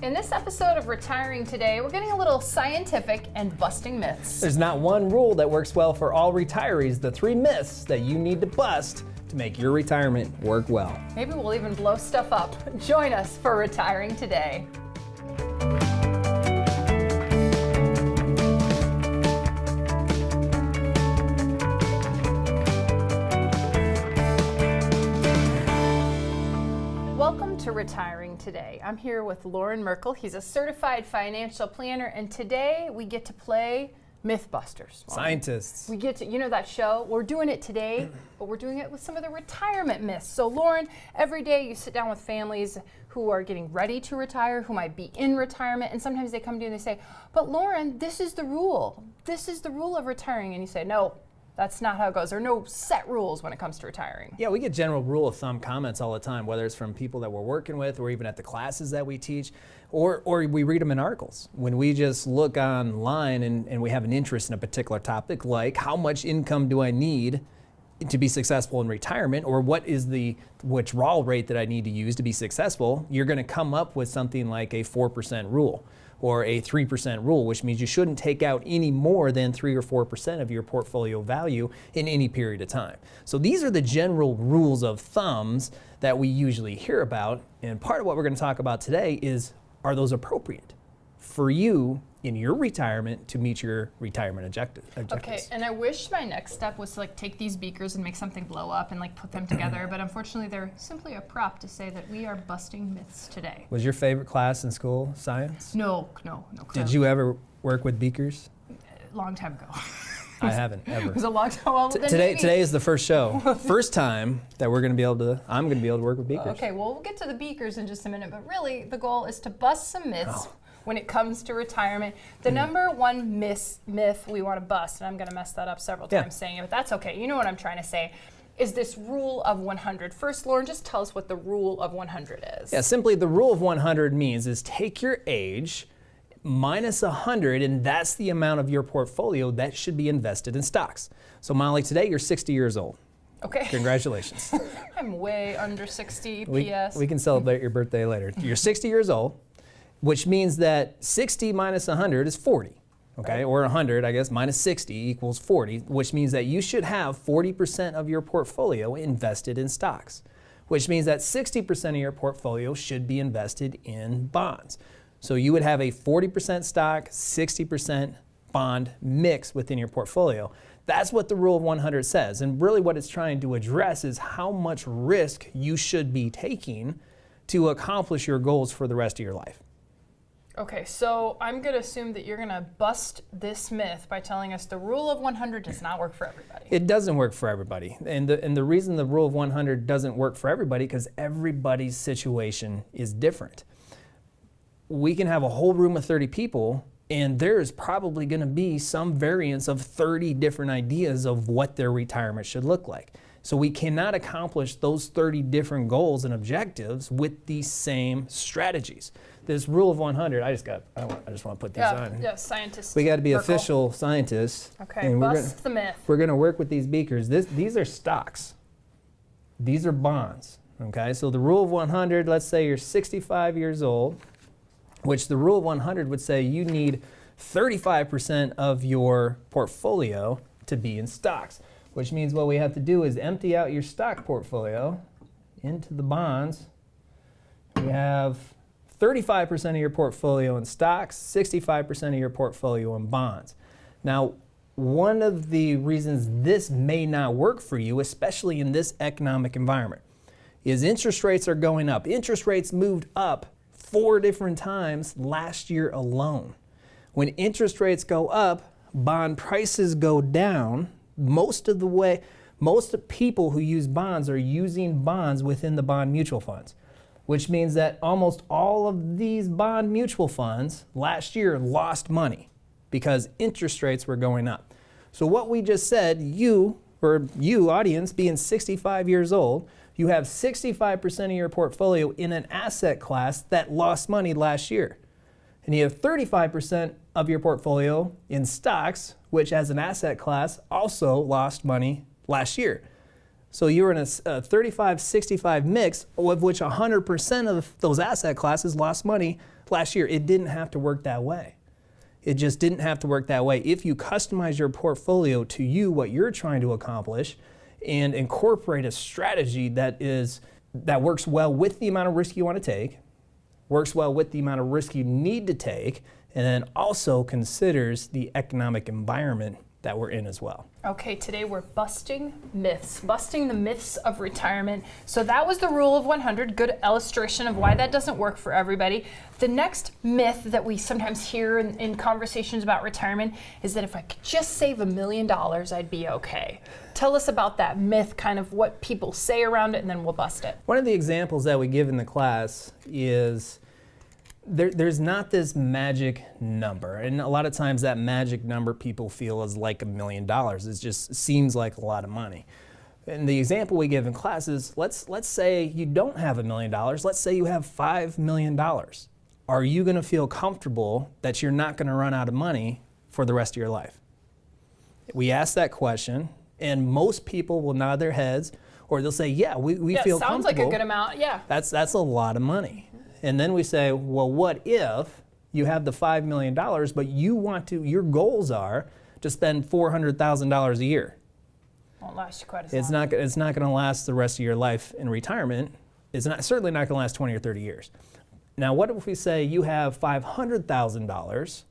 In this episode of Retiring Today, we're getting a little scientific and busting myths. There's not one rule that works well for all retirees. The 3 myths that you need to bust to make your retirement work well. Maybe we'll even blow stuff up. Join us for Retiring Today. Welcome to Retiring Today. I'm here with Loren Merkle. He's a certified financial planner, and today we get to play Mythbusters. Scientists. We get to, you know that show? We're doing it today, but we're doing it with some of the retirement myths. So Loren, every day you sit down with families who are getting ready to retire, who might be in retirement, and sometimes they come to you and they say, but Loren, this is the rule. This is the rule of retiring. And you say, no, that's not how it goes. There are no set rules when it comes to retiring. Yeah, we get general rule of thumb comments all the time, whether it's from people that we're working with or even at the classes that we teach, or we read them in articles. When we just look online and we have an interest in a particular topic, like how much income do I need to be successful in retirement, or what is the withdrawal rate that I need to use to be successful, you're going to come up with something like a 4% rule or a 3% rule, which means you shouldn't take out any more than 3 or 4% of your portfolio value in any period of time. So these are the general rules of thumbs that we usually hear about, and part of what we're going to talk about today is, are those appropriate for you in your retirement to meet your retirement objectives? Okay, and I wish my next step was to take these beakers and make something blow up and put them together, but unfortunately they're simply a prop to say that we are busting myths today. Was your favorite class in school science? No. Did you ever work with beakers? Long time ago. I haven't ever. It was a long time. Well, Today is the first show. First time that I'm going to be able to work with beakers. Okay, well, we'll get to the beakers in just a minute, but really the goal is to bust some myths when it comes to retirement. The number one myth we want to bust, and I'm going to mess that up several times saying it, but that's okay. You know what I'm trying to say, is this rule of 100. First, Loren, just tell us what the rule of 100 is. Yeah, simply the rule of 100 means is take your age minus 100, and that's the amount of your portfolio that should be invested in stocks. So Molly, today you're 60 years old. Okay. Congratulations. I'm way under 60, P.S. We can celebrate your birthday later. You're 60 years old, which means that 60 minus 100 is 40. Okay, or 100, I guess, minus 60 equals 40, which means that you should have 40% of your portfolio invested in stocks, which means that 60% of your portfolio should be invested in bonds. So you would have a 40% stock, 60% bond mix within your portfolio. That's what the rule of 100 says. And really what it's trying to address is how much risk you should be taking to accomplish your goals for the rest of your life. Okay, so I'm going to assume that you're going to bust this myth by telling us the rule of 100 does not work for everybody. It doesn't work for everybody. And the reason the rule of 100 doesn't work for everybody because everybody's situation is different. We can have a whole room of 30 people, and there's probably going to be some variance of 30 different ideas of what their retirement should look like. So we cannot accomplish those 30 different goals and objectives with these same strategies. This rule of 100, I just want to put these on. Yeah, scientists. We got to be Merkle. Official scientists. Okay, and bust the myth. We're going to work with these beakers. These are stocks. These are bonds. Okay, so the rule of 100, let's say you're 65 years old, which the rule of 100 would say you need 35% of your portfolio to be in stocks, which means what we have to do is empty out your stock portfolio into the bonds. We have 35% of your portfolio in stocks, 65% of your portfolio in bonds. Now, one of the reasons this may not work for you, especially in this economic environment, is interest rates are going up. Interest rates moved up 4 different times last year alone. When interest rates go up, bond prices go down. Most people who use bonds are using bonds within the bond mutual funds, which means that almost all of these bond mutual funds last year lost money because interest rates were going up. So what we just said, you audience being 65 years old, you have 65% of your portfolio in an asset class that lost money last year. And you have 35% of your portfolio in stocks, which as an asset class also lost money last year. So you were in a 35-65 mix, of which 100% of those asset classes lost money last year. It didn't have to work that way. It just didn't have to work that way. If you customize your portfolio to you, what you're trying to accomplish, and incorporate a strategy that works well with the amount of risk you want to take, works well with the amount of risk you need to take, and then also considers the economic environment that we're in as well. Okay, today we're busting the myths of retirement. So that was the rule of 100, good illustration of why that doesn't work for everybody. The next myth that we sometimes hear in conversations about retirement is that if I could just save $1 million, I'd be okay. Tell us about that myth, kind of what people say around it, and then we'll bust it. One of the examples that we give in the class is there's not this magic number, and a lot of times that magic number people feel is like $1 million. It just seems like a lot of money. And the example we give in class is, let's say you don't have $1 million. Let's say you have $5 million. Are you going to feel comfortable that you're not going to run out of money for the rest of your life? We ask that question, and most people will nod their heads, or they'll say, yeah, we feel comfortable. Sounds like a good amount, yeah. That's a lot of money. And then we say, well, what if you have the $5 million, but your goals are to spend $400,000 a year? Won't last you quite as long. long. It's not going to last the rest of your life in retirement. It's certainly not going to last 20 or 30 years. Now, what if we say you have $500,000?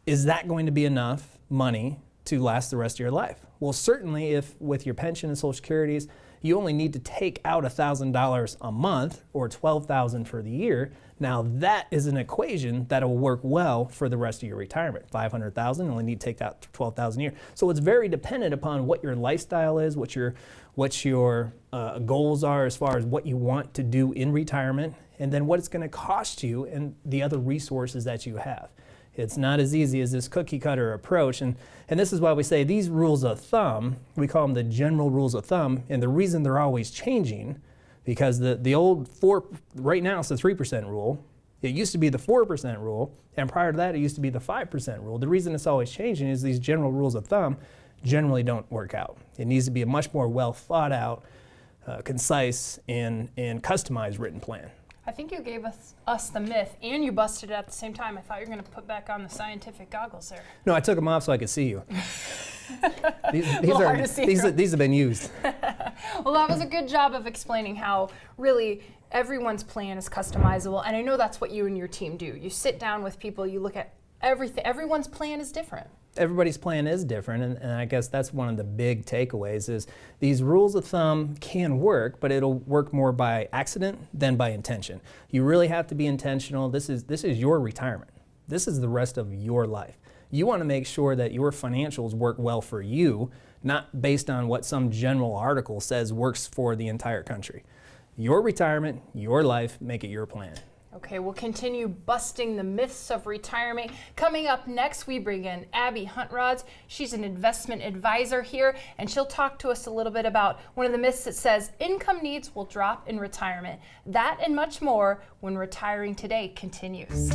Is that going to be enough money to last the rest of your life? Well, certainly if with your pension and Social Securities, you only need to take out $1,000 a month or $12,000 for the year. Now that is an equation that will work well for the rest of your retirement. $500,000, only need to take out $12,000 a year. So it's very dependent upon what your lifestyle is, what your goals are as far as what you want to do in retirement, and then what it's going to cost you and the other resources that you have. It's not as easy as this cookie cutter approach. And this is why we say these rules of thumb, we call them the general rules of thumb. And the reason they're always changing, because the old right now it's the 3% rule. It used to be the 4% rule. And prior to that, it used to be the 5% rule. The reason it's always changing is these general rules of thumb generally don't work out. It needs to be a much more well thought out, concise, and customized written plan. I think you gave us the myth, and you busted it at the same time. I thought you were going to put back on the scientific goggles there. No, I took them off so I could see you. These have been used. Well, that was a good job of explaining how really everyone's plan is customizable, and I know that's what you and your team do. You sit down with people, you look at everything. Everyone's plan is different. Everybody's plan is different, and I guess that's one of the big takeaways is these rules of thumb can work, but it'll work more by accident than by intention. You really have to be intentional. This is your retirement. This is the rest of your life. You want to make sure that your financials work well for you, not based on what some general article says works for the entire country. Your retirement, your life, make it your plan. Okay, we'll continue busting the myths of retirement. Coming up next, we bring in Abby Huntrods. She's an investment advisor here, and she'll talk to us a little bit about one of the myths that says income needs will drop in retirement. That and much more when Retiring Today continues.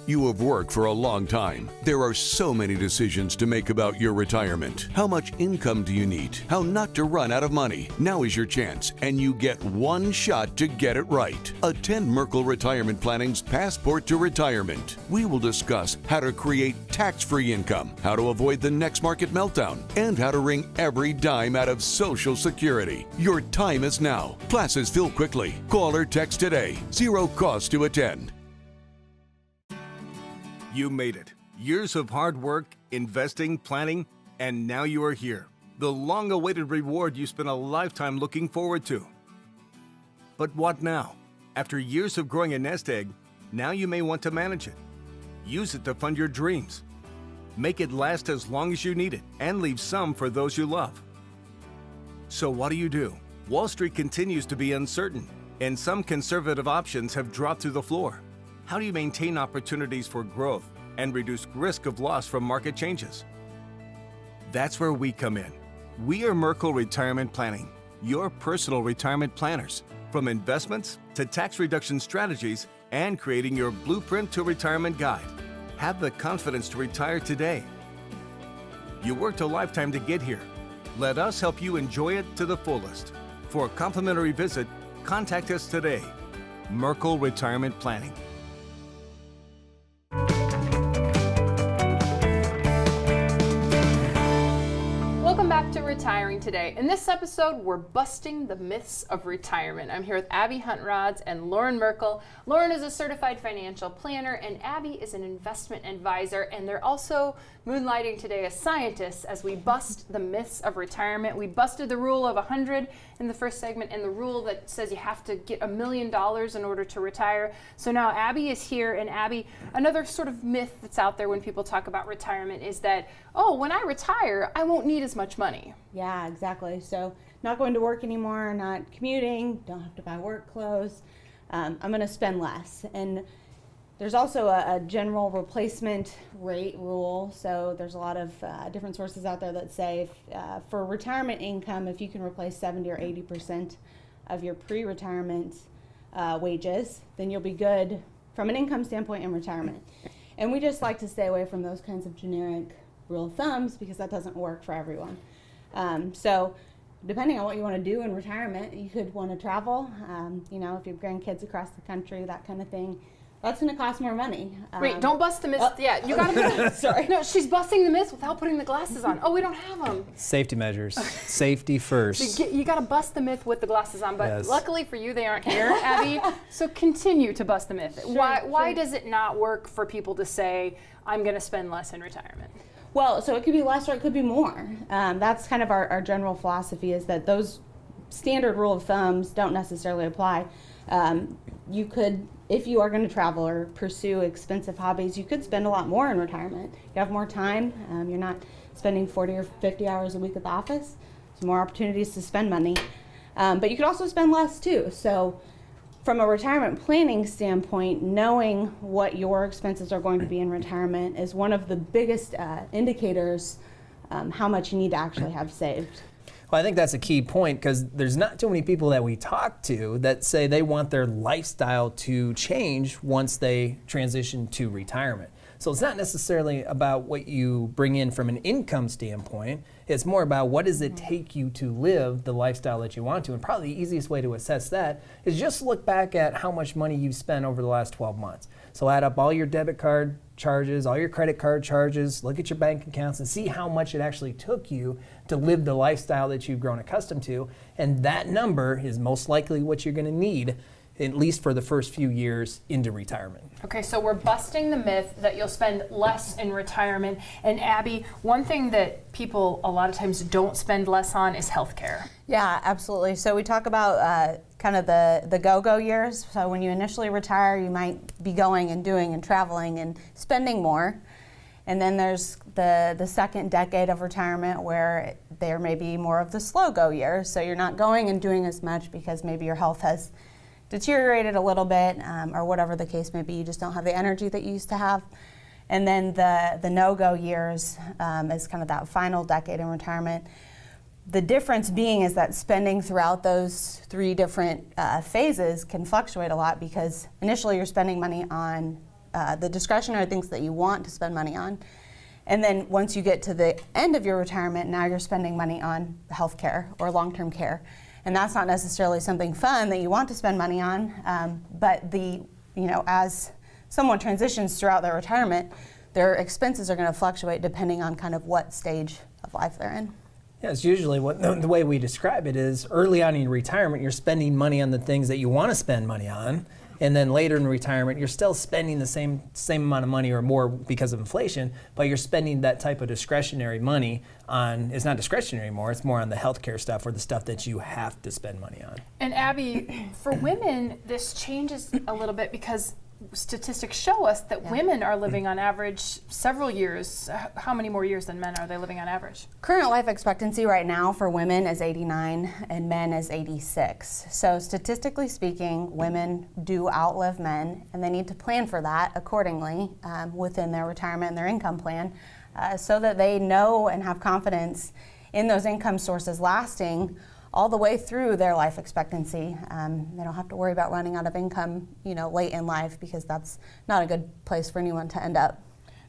You have worked for a long time. There are so many decisions to make about your retirement. How much income do you need? How not to run out of money? Now is your chance, and you get one shot to get it right. Attend Merkle Retirement Planning's Passport to Retirement. We will discuss how to create tax-free income, how to avoid the next market meltdown, and how to wring every dime out of Social Security. Your time is now. Classes fill quickly. Call or text today. Zero cost to attend. You made it. Years of hard work, investing, planning, and now you are here. The long-awaited reward you spent a lifetime looking forward to. But what now? After years of growing a nest egg, now you may want to manage it. Use it to fund your dreams. Make it last as long as you need it, and leave some for those you love. So what do? Wall Street continues to be uncertain, and some conservative options have dropped through the floor. How do you maintain opportunities for growth and reduce risk of loss from market changes? That's where we come in. We are Merkle Retirement Planning, your personal retirement planners. From investments to tax reduction strategies and creating your blueprint to retirement guide. Have the confidence to retire today. You worked a lifetime to get here. Let us help you enjoy it to the fullest. For a complimentary visit, contact us today. Merkle Retirement Planning. Welcome back to Retiring Today. In this episode, we're busting the myths of retirement. I'm here with Abby Huntrods and Loren Merkle. Loren is a certified financial planner and Abby is an investment advisor, and they're also moonlighting today as scientists as we bust the myths of retirement. We busted the rule of 100 in the first segment and the rule that says you have to get $1 million in order to retire. So now Abby is here, and Abby, another sort of myth that's out there when people talk about retirement is that, oh, when I retire, I won't need as much money. Yeah, exactly. So not going to work anymore, not commuting, don't have to buy work clothes. I'm going to spend less. And there's also a general replacement rate rule. So there's a lot of different sources out there that say for retirement income, if you can replace 70 or 80% of your pre-retirement wages, then you'll be good from an income standpoint in retirement. And we just like to stay away from those kinds of generic rule of thumbs because that doesn't work for everyone. So depending on what you want to do in retirement, you could want to travel, if you have grandkids across the country, that kind of thing. That's going to cost more money. Wait, don't bust the myth. Yeah, you got to. Sorry. No, she's busting the myth without putting the glasses on. Oh, we don't have them. Safety measures. Safety first. You got to bust the myth with the glasses on, but Yes. luckily for you, they aren't here, Abby. So continue to bust the myth. Why does it not work for people to say, I'm going to spend less in retirement? Well, so it could be less or it could be more. That's kind of our general philosophy, is that those standard rule of thumbs don't necessarily apply. You could, if you are going to travel or pursue expensive hobbies, you could spend a lot more in retirement. You have more time. You're not spending 40 or 50 hours a week at the office. There's more opportunities to spend money. But you could also spend less too. So from a retirement planning standpoint, knowing what your expenses are going to be in retirement is one of the biggest indicators how much you need to actually have saved. Well, I think that's a key point because there's not too many people that we talk to that say they want their lifestyle to change once they transition to retirement. So it's not necessarily about what you bring in from an income standpoint. It's more about what does it take you to live the lifestyle that you want to. And probably the easiest way to assess that is just look back at how much money you've spent over the last 12 months. So add up all your debit card charges, all your credit card charges, look at your bank accounts and see how much it actually took you to live the lifestyle that you've grown accustomed to. And that number is most likely what you're going to need, at least for the first few years into retirement. Okay, so we're busting the myth that you'll spend less in retirement. And Abby, one thing that people a lot of times don't spend less on is healthcare. Yeah, absolutely. So we talk about kind of the go-go years. So when you initially retire, you might be going and doing and traveling and spending more. And then there's the second decade of retirement where there may be more of the slow-go years. So you're not going and doing as much because maybe your health has deteriorated a little bit, or whatever the case may be. You just don't have the energy that you used to have. And then the no-go years is kind of that final decade in retirement. The difference being is that spending throughout those three different phases can fluctuate a lot because initially you're spending money on the discretionary things that you want to spend money on. And then once you get to the end of your retirement, now you're spending money on health care or long-term care. And that's not necessarily something fun that you want to spend money on, but as someone transitions throughout their retirement, their expenses are going to fluctuate depending on kind of what stage of life they're in. Yeah, it's usually the way we describe it is early on in retirement, you're spending money on the things that you want to spend money on. And then later in retirement, you're still spending the same amount of money or more because of inflation, but you're spending that type of discretionary money on, it's not discretionary anymore, it's more on the healthcare stuff or the stuff that you have to spend money on. And Abby, for women, this changes a little bit because statistics show us that women are living on average several years. How many more years than men are they living on average? Current life expectancy right now for women is 89 and men is 86. So statistically speaking, women do outlive men, and they need to plan for that accordingly within their retirement and their income plan so that they know and have confidence in those income sources lasting all the way through their life expectancy. They don't have to worry about running out of income, late in life, because that's not a good place for anyone to end up.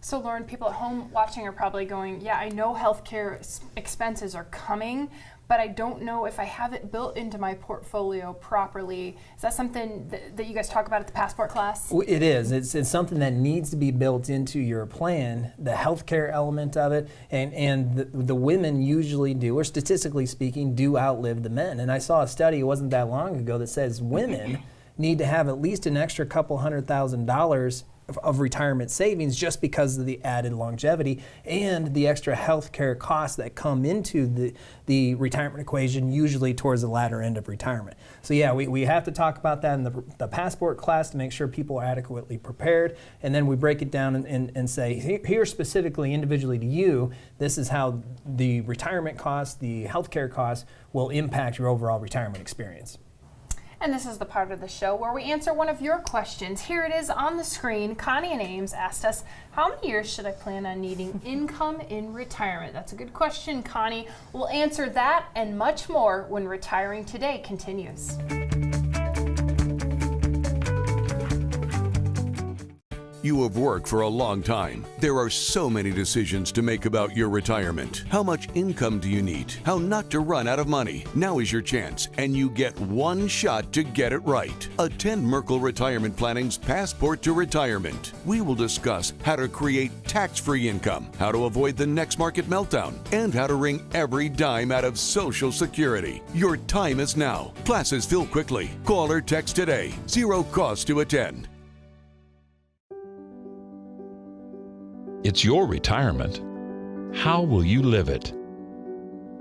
So Loren, people at home watching are probably going, yeah, I know healthcare expenses are coming, but I don't know if I have it built into my portfolio properly. Is that something that you guys talk about at the Passport class? It is. It's something that needs to be built into your plan, the healthcare element of it, and the women usually do, or statistically speaking, do outlive the men. And I saw a study, it wasn't that long ago, that says women need to have at least an extra couple $100,000 of retirement savings just because of the added longevity and the extra health care costs that come into the retirement equation, usually towards the latter end of retirement. So yeah, we have to talk about that in the Passport class to make sure people are adequately prepared, and then we break it down and say, here specifically, individually to you, this is how the retirement costs, the health care costs will impact your overall retirement experience. And this is the part of the show where we answer one of your questions. Here it is on the screen. Connie and Ames asked us, how many years should I plan on needing income in retirement? That's a good question, Connie. We'll answer that and much more when Retiring Today continues. You have worked for a long time. There are so many decisions to make about your retirement. How much income do you need? How not to run out of money? Now is your chance, and you get one shot to get it right. Attend Merkle Retirement Planning's Passport to Retirement. We will discuss how to create tax-free income, how to avoid the next market meltdown, and how to wring every dime out of Social Security. Your time is now. Classes fill quickly. Call or text today. Zero cost to attend. It's your retirement. How will you live it?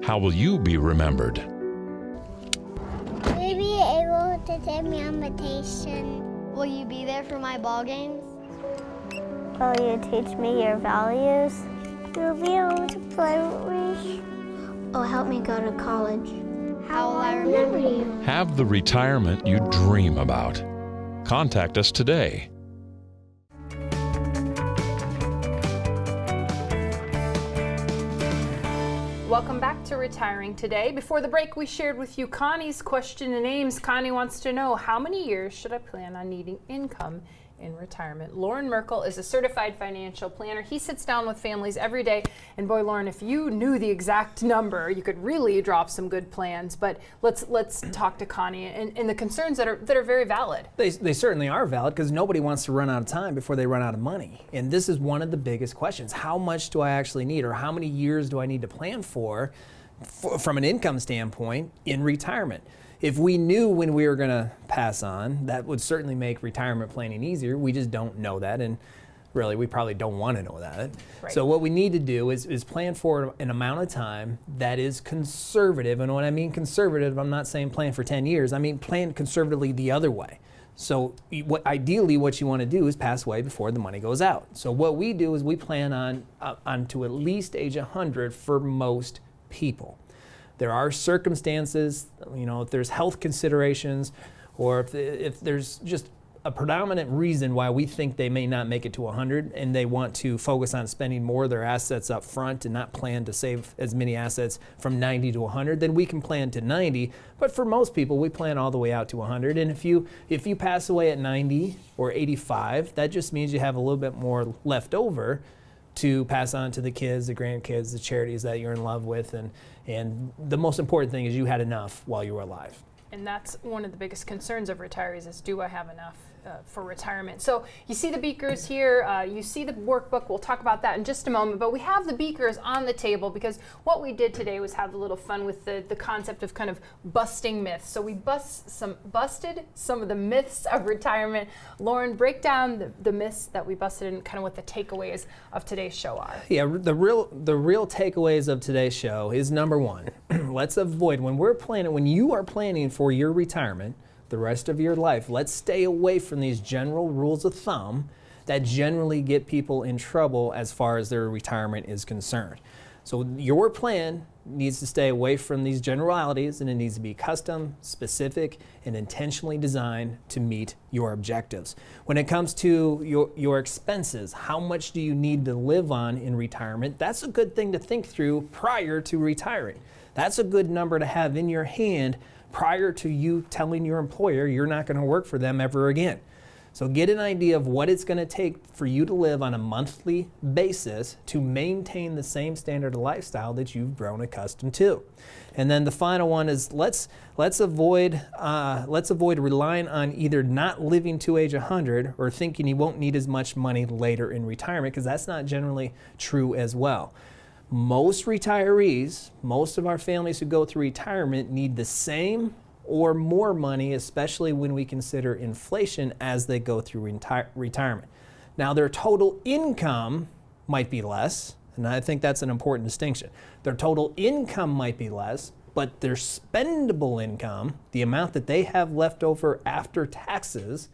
How will you be remembered? Will you be able to take me on vacation? Will you be there for my ball games? Will you teach me your values? You'll be able to play with me. Oh, help me go to college. How will I remember you? Have the retirement you dream about. Contact us today. Welcome back to Retiring Today. Before the break, we shared with you Connie's question and Ames. Connie wants to know, how many years should I plan on needing income in retirement? Loren Merkle is a certified financial planner. He sits down with families every day. And boy, Loren, if you knew the exact number, you could really drop some good plans. But let's talk to Connie and the concerns that are very valid. They certainly are valid, because nobody wants to run out of time before they run out of money. And this is one of the biggest questions. How much do I actually need, or how many years do I need to plan for from an income standpoint in retirement? If we knew when we were going to pass on, that would certainly make retirement planning easier. We just don't know that, and really, we probably don't want to know that. Right. So what we need to do is plan for an amount of time that is conservative. And when I mean conservative, I'm not saying plan for 10 years. I mean plan conservatively the other way. So ideally, what you want to do is pass away before the money goes out. So what we do is we plan on to at least age 100 for most people. There are circumstances, if there's health considerations, or if there's just a predominant reason why we think they may not make it to 100 and they want to focus on spending more of their assets up front and not plan to save as many assets from 90 to 100, then we can plan to 90. But for most people, we plan all the way out to 100. And if you pass away at 90 or 85, that just means you have a little bit more left over to pass on to the kids, the grandkids, the charities that you're in love with. And the most important thing is you had enough while you were alive. And that's one of the biggest concerns of retirees is, do I have enough for retirement? So you see the beakers here, you see the workbook. We'll talk about that in just a moment, but we have the beakers on the table because what we did today was have a little fun with the concept of kind of busting myths. So we busted some of the myths of retirement. Loren, break down the myths that we busted and kind of what the takeaways of today's show are. Yeah, the real takeaways of today's show is, number one, let's avoid, when you are planning for your retirement, the rest of your life, let's stay away from these general rules of thumb that generally get people in trouble as far as their retirement is concerned. So your plan needs to stay away from these generalities, and it needs to be custom, specific, and intentionally designed to meet your objectives. When it comes to your expenses, how much do you need to live on in retirement? That's a good thing to think through prior to retiring. That's a good number to have in your hand prior to you telling your employer you're not going to work for them ever again. So get an idea of what it's going to take for you to live on a monthly basis to maintain the same standard of lifestyle that you've grown accustomed to. And then the final one is let's avoid relying on either not living to age 100 or thinking you won't need as much money later in retirement, because that's not generally true as well. Most retirees, most of our families who go through retirement need the same or more money, especially when we consider inflation as they go through retirement. Now, their total income might be less, and I think that's an important distinction. Their total income might be less, but their spendable income, the amount that they have left over after taxes,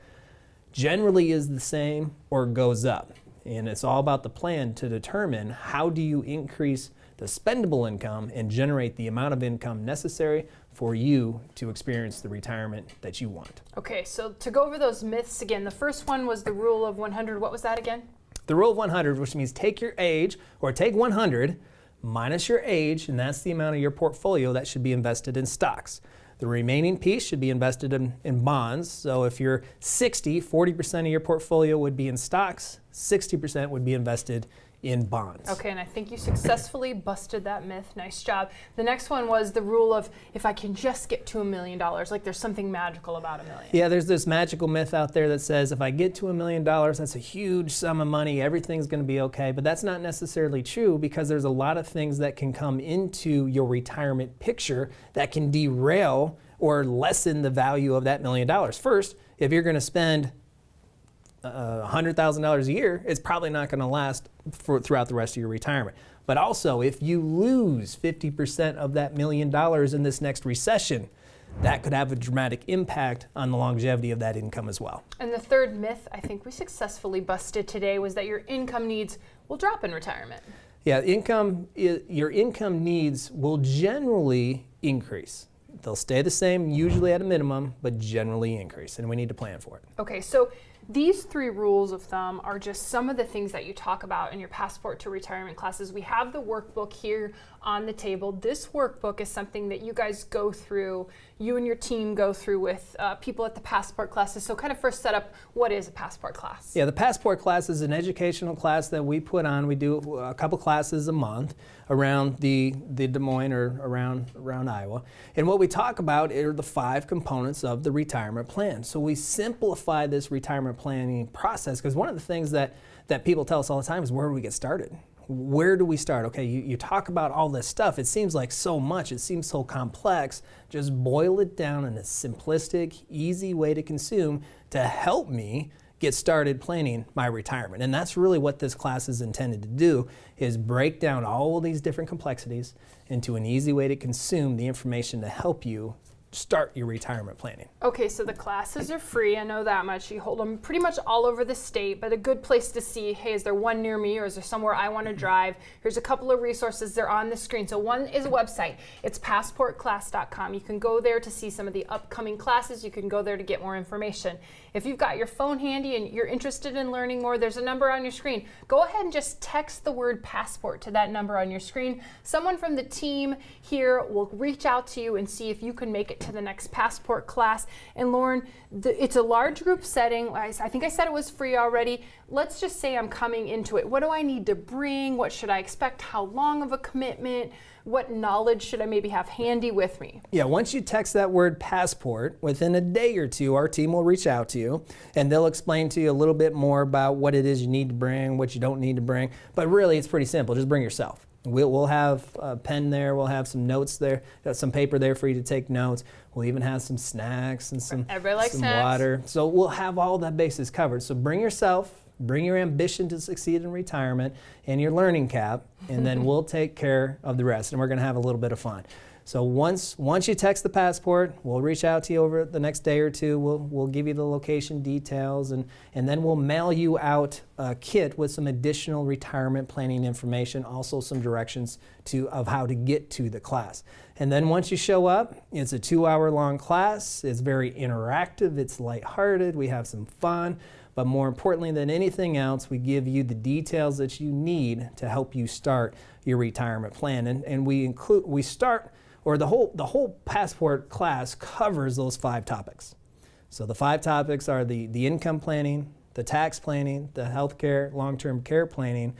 generally is the same or goes up. And it's all about the plan to determine how do you increase the spendable income and generate the amount of income necessary for you to experience the retirement that you want. Okay, so to go over those myths again, the first one was the rule of 100. What was that again? The rule of 100, which means take your age, or take 100 minus your age, and that's the amount of your portfolio that should be invested in stocks. The remaining piece should be invested in bonds. So if you're 60, 40% of your portfolio would be in stocks, 60% would be invested in bonds. Okay, and I think you successfully busted that myth. Nice job. The next one was the rule of if I can just get to $1 million, like there's something magical about $1 million. Yeah, there's this magical myth out there that says if I get to $1 million, that's a huge sum of money, everything's going to be okay. But that's not necessarily true, because there's a lot of things that can come into your retirement picture that can derail or lessen the value of that $1 million. First, if you're going to spend $100,000 a year, it's probably not going to last throughout the rest of your retirement. But also, if you lose 50% of that $1 million in this next recession, that could have a dramatic impact on the longevity of that income as well. And the third myth I think we successfully busted today was that your income needs will drop in retirement. Yeah, your income needs will generally increase. They'll stay the same, usually at a minimum, but generally increase, and we need to plan for it. Okay, so these 3 rules of thumb are just some of the things that you talk about in your Passport to Retirement classes. We have the workbook here on the table. This workbook is something that you guys go through, you and your team go through with people at the Passport classes. So kind of first set up, what is a Passport class? Yeah, the Passport class is an educational class that we put on. We do a couple classes a month around the Des Moines or around Iowa. And what we talk about are the 5 components of the retirement plan. So we simplify this retirement planning process, because one of the things that people tell us all the time is, where do we get started? Where do we start? Okay, you talk about all this stuff. It seems like so much. It seems so complex. Just boil it down in a simplistic, easy way to consume to help me get started planning my retirement. And that's really what this class is intended to do, is break down all of these different complexities into an easy way to consume the information to help you start your retirement planning. Okay, so the classes are free, I know that much. You hold them pretty much all over the state, but a good place to see, hey, is there one near me, or is there somewhere I want to drive? Here's a couple of resources. They're on the screen. So one is a website. It's passportclass.com. You can go there to see some of the upcoming classes. You can go there to get more information. If you've got your phone handy and you're interested in learning more, there's a number on your screen. Go ahead and just text the word passport to that number on your screen. Someone from the team here will reach out to you and see if you can make it to the next Passport class. And Loren, it's a large group setting. I think I said it was free already. Let's just say I'm coming into it. What do I need to bring? What should I expect? How long of a commitment? What knowledge should I maybe have handy with me? Yeah, once you text that word passport, within a day or two, our team will reach out to you and they'll explain to you a little bit more about what it is you need to bring, what you don't need to bring. But really, it's pretty simple. Just bring yourself. We'll have a pen there. We'll have some notes there, some paper there for you to take notes. We'll even have some snacks and some water. So we'll have all that bases covered. So bring yourself, bring your ambition to succeed in retirement and your learning cap, and then we'll take care of the rest. And we're going to have a little bit of fun. So once you text the passport, we'll reach out to you over the next day or two. We'll give you the location details, and then we'll mail you out a kit with some additional retirement planning information, also some directions of how to get to the class. And then once you show up, it's a 2-hour-long class. It's very interactive. It's lighthearted. We have some fun. But more importantly than anything else, we give you the details that you need to help you start your retirement plan. And the whole Passport class covers those 5 topics. So the 5 topics are the income planning, the tax planning, the healthcare, long-term care planning,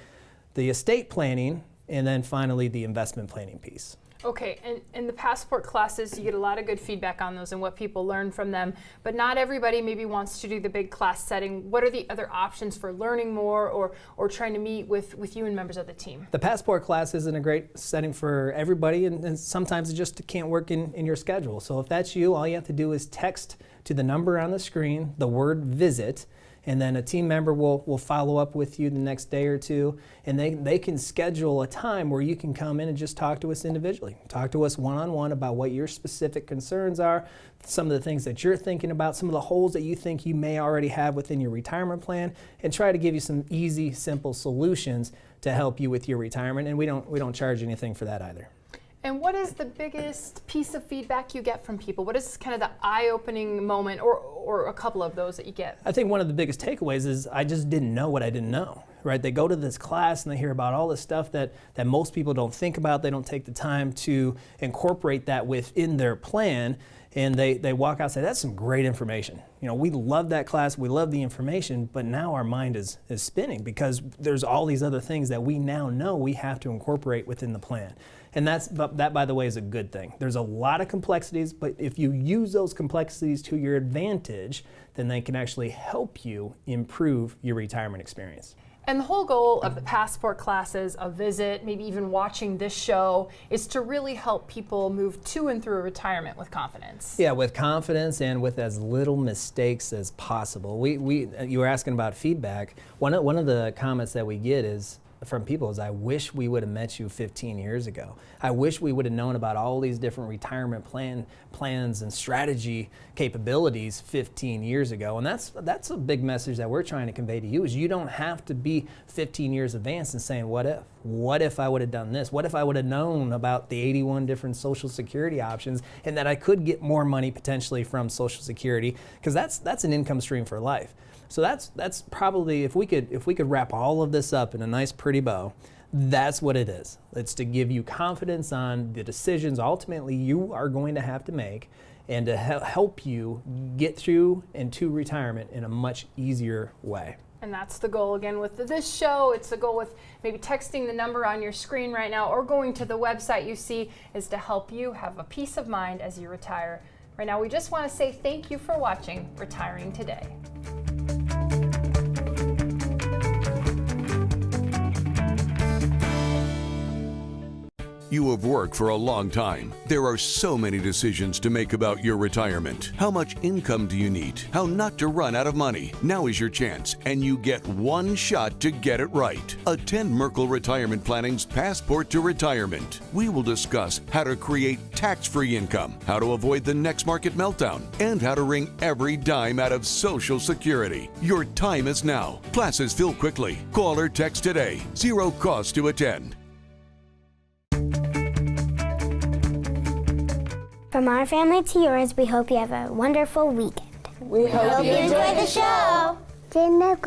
the estate planning, and then finally the investment planning piece. Okay, and in the passport classes, you get a lot of good feedback on those and what people learn from them, but not everybody maybe wants to do the big class setting. What are the other options for learning more or trying to meet with you and members of the team? The passport class isn't a great setting for everybody, and sometimes it just can't work in your schedule. So if that's you, all you have to do is text to the number on the screen the word visit, and then a team member will follow up with you the next day or two, and they can schedule a time where you can come in and just talk to us individually. Talk to us one-on-one about what your specific concerns are, some of the things that you're thinking about, some of the holes that you think you may already have within your retirement plan, and try to give you some easy, simple solutions to help you with your retirement. And we don't charge anything for that either. And what is the biggest piece of feedback you get from people? What is kind of the eye-opening moment or a couple of those that you get? I think one of the biggest takeaways is I just didn't know what I didn't know, right? They go to this class and they hear about all this stuff that most people don't think about. They don't take the time to incorporate that within their plan. And they walk out and say, that's some great information. You know, we love that class, we love the information, but now our mind is spinning because there's all these other things that we now know we have to incorporate within the plan. And that, by the way, is a good thing. There's a lot of complexities, but if you use those complexities to your advantage, then they can actually help you improve your retirement experience. And the whole goal of the passport classes, a visit, maybe even watching this show, is to really help people move to and through retirement with confidence. Yeah, with confidence and with as little mistakes as possible. You were asking about feedback. One of the comments that we get from people is, I wish we would have met you 15 years ago. I wish we would have known about all these different retirement plans and strategy capabilities 15 years ago. And that's a big message that we're trying to convey to you, is you don't have to be 15 years advanced and saying, what if? What if I would have done this? What if I would have known about the 81 different Social Security options and that I could get more money potentially from Social Security? Because that's an income stream for life. So that's probably, if we could wrap all of this up in a nice pretty bow, that's what it is. It's to give you confidence on the decisions ultimately you are going to have to make, and to help you get through and to retirement in a much easier way. And that's the goal again with this show. It's the goal with maybe texting the number on your screen right now or going to the website you see, is to help you have a peace of mind as you retire. Right now, we just want to say thank you for watching Retiring Today. You have worked for a long time. There are so many decisions to make about your retirement. How much income do you need? How not to run out of money? Now is your chance, and you get one shot to get it right. Attend Merkle Retirement Planning's Passport to Retirement. We will discuss how to create tax-free income, how to avoid the next market meltdown, and how to wring every dime out of Social Security. Your time is now. Classes fill quickly. Call or text today. Zero cost to attend. From our family to yours, we hope you have a wonderful weekend. We hope you enjoy the show. Good night,